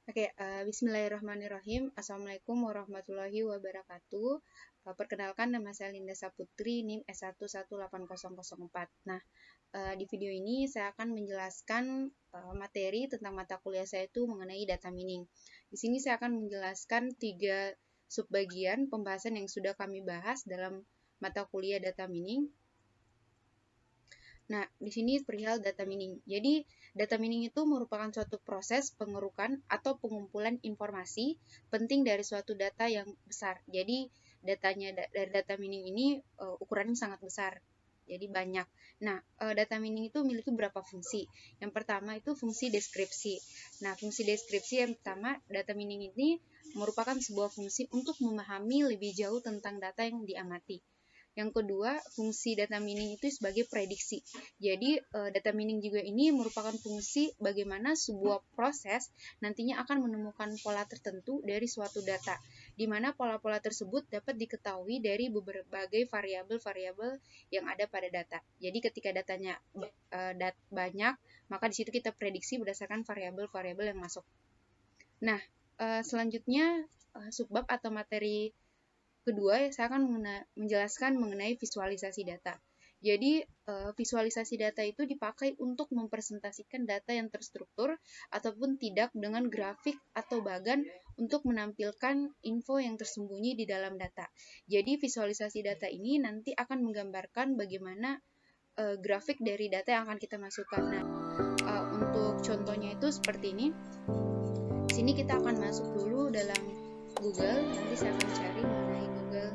Oke, bismillahirrahmanirrahim. Assalamualaikum warahmatullahi wabarakatuh. Perkenalkan, nama saya Linda Saputri, NIM S1180004. Nah, di video ini saya akan menjelaskan materi tentang mata kuliah saya itu mengenai data mining. Di sini saya akan menjelaskan 3 subbagian pembahasan yang sudah kami bahas dalam mata kuliah data mining. Nah, di sini perihal data mining. Jadi, data mining itu merupakan suatu proses pengerukan atau pengumpulan informasi penting dari suatu data yang besar. Jadi, datanya dari data mining ini ukurannya sangat besar. Jadi banyak. Nah, data mining itu memiliki beberapa fungsi. Yang pertama itu fungsi deskripsi. Nah, fungsi deskripsi yang pertama, data mining ini merupakan sebuah fungsi untuk memahami lebih jauh tentang data yang diamati. Yang kedua, fungsi data mining itu sebagai prediksi. Jadi, data mining juga ini merupakan fungsi bagaimana sebuah proses nantinya akan menemukan pola tertentu dari suatu data, di mana pola-pola tersebut dapat diketahui dari berbagai variabel-variabel yang ada pada data. Jadi, ketika datanya banyak, maka di situ kita prediksi berdasarkan variabel-variabel yang masuk. Nah, selanjutnya subbab atau materi kedua, saya akan menjelaskan mengenai visualisasi data. Jadi, visualisasi data itu dipakai untuk mempresentasikan data yang terstruktur ataupun tidak dengan grafik atau bagan untuk menampilkan info yang tersembunyi di dalam data. Jadi, visualisasi data ini nanti akan menggambarkan bagaimana grafik dari data yang akan kita masukkan. Nah, untuk contohnya itu seperti ini. Di sini kita akan masuk dulu dalam Google, nanti saya akan cari mengenai Google.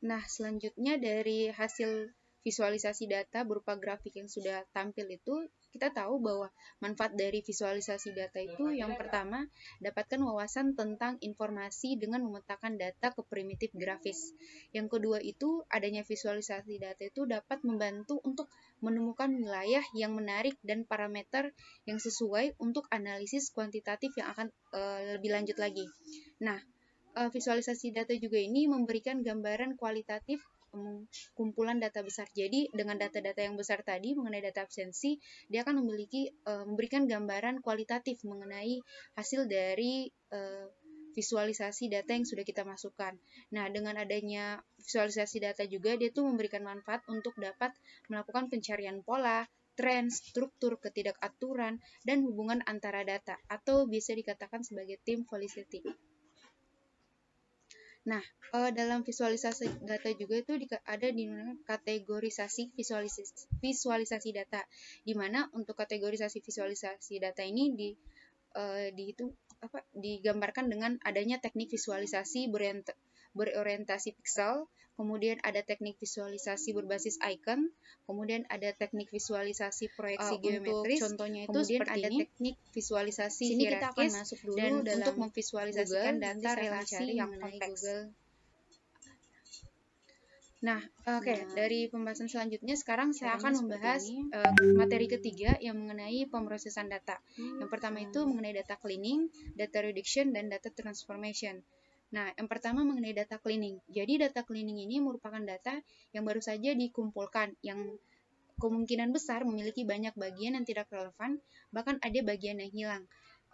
Nah, selanjutnya dari hasil visualisasi data berupa grafik yang sudah tampil itu, kita tahu bahwa manfaat dari visualisasi data itu yang pertama, dapatkan wawasan tentang informasi dengan memetakan data ke primitif grafis. Yang kedua itu, adanya visualisasi data itu dapat membantu untuk menemukan wilayah yang menarik dan parameter yang sesuai untuk analisis kuantitatif yang akan lebih lanjut lagi. Nah, visualisasi data juga ini memberikan gambaran kualitatif kumpulan data besar. Jadi dengan data-data yang besar tadi mengenai data absensi, dia akan memberikan gambaran kualitatif mengenai hasil dari visualisasi data yang sudah kita masukkan. Nah, dengan adanya visualisasi data juga, dia tuh memberikan manfaat untuk dapat melakukan pencarian pola, tren, struktur, ketidakaturan, dan hubungan antara data, atau bisa dikatakan sebagai tim felicity. Nah, dalam visualisasi data juga itu ada di kategorisasi visualisasi data, di mana untuk kategorisasi visualisasi data ini digambarkan dengan adanya teknik visualisasi berorientasi pixel, kemudian ada teknik visualisasi berbasis icon, kemudian ada teknik visualisasi proyeksi geometris, contohnya itu kemudian ada teknik visualisasi hierarkis, kita akan masuk dulu dan untuk memvisualisasikan Google, data relasi yang konteks. Nah, dari pembahasan selanjutnya sekarang saya akan membahas materi ketiga yang mengenai pemrosesan data. Yang pertama itu mengenai data cleaning, data reduction, dan data transformation. Nah, yang pertama mengenai data cleaning. Jadi data cleaning ini merupakan data yang baru saja dikumpulkan, yang kemungkinan besar memiliki banyak bagian yang tidak relevan, bahkan ada bagian yang hilang.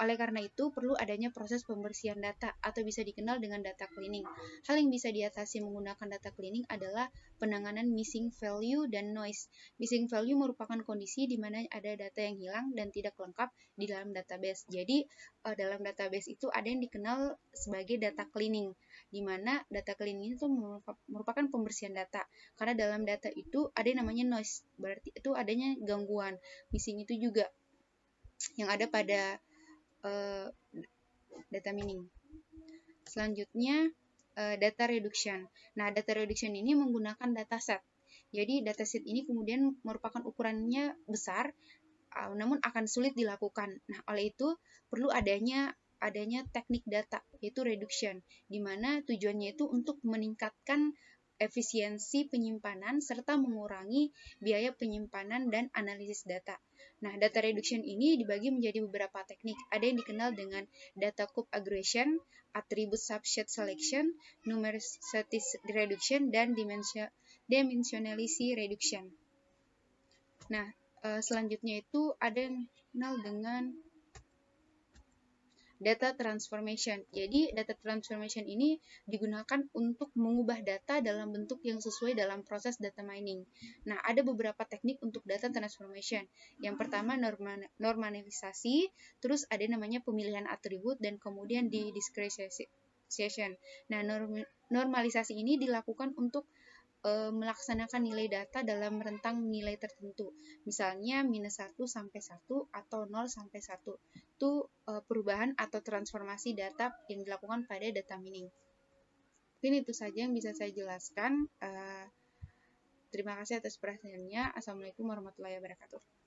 Oleh karena itu, perlu adanya proses pembersihan data atau bisa dikenal dengan data cleaning. Hal yang bisa diatasi menggunakan data cleaning adalah penanganan missing value dan noise. Missing value merupakan kondisi di mana ada data yang hilang dan tidak lengkap di dalam database. Jadi, dalam database itu ada yang dikenal sebagai data cleaning, di mana data cleaning itu merupakan pembersihan data. Karena dalam data itu ada yang namanya noise, berarti itu adanya gangguan. Missing itu juga yang ada pada data mining. Selanjutnya, data reduction. Nah, data reduction ini menggunakan dataset. Jadi, dataset ini kemudian merupakan ukurannya besar, namun akan sulit dilakukan. Nah, oleh itu perlu adanya teknik data, yaitu reduction, di mana tujuannya itu untuk meningkatkan efisiensi penyimpanan serta mengurangi biaya penyimpanan dan analisis data. Nah, data reduction ini dibagi menjadi beberapa teknik. Ada yang dikenal dengan data cube aggregation, attribute subset selection, numericity reduction, dan dimensionality reduction. Nah, selanjutnya itu ada yang dikenal dengan data transformation. Jadi, data transformation ini digunakan untuk mengubah data dalam bentuk yang sesuai dalam proses data mining. Nah, ada beberapa teknik untuk data transformation. Yang pertama, normalisasi, terus ada namanya pemilihan atribut, dan kemudian di discretization. Nah, normalisasi ini dilakukan untuk melaksanakan nilai data dalam rentang nilai tertentu. Misalnya -1 sampai 1 atau 0 sampai 1. Itu perubahan atau transformasi data yang dilakukan pada data mining. Mungkin itu saja yang bisa saya jelaskan. Terima kasih atas perhatiannya. Assalamualaikum warahmatullahi wabarakatuh.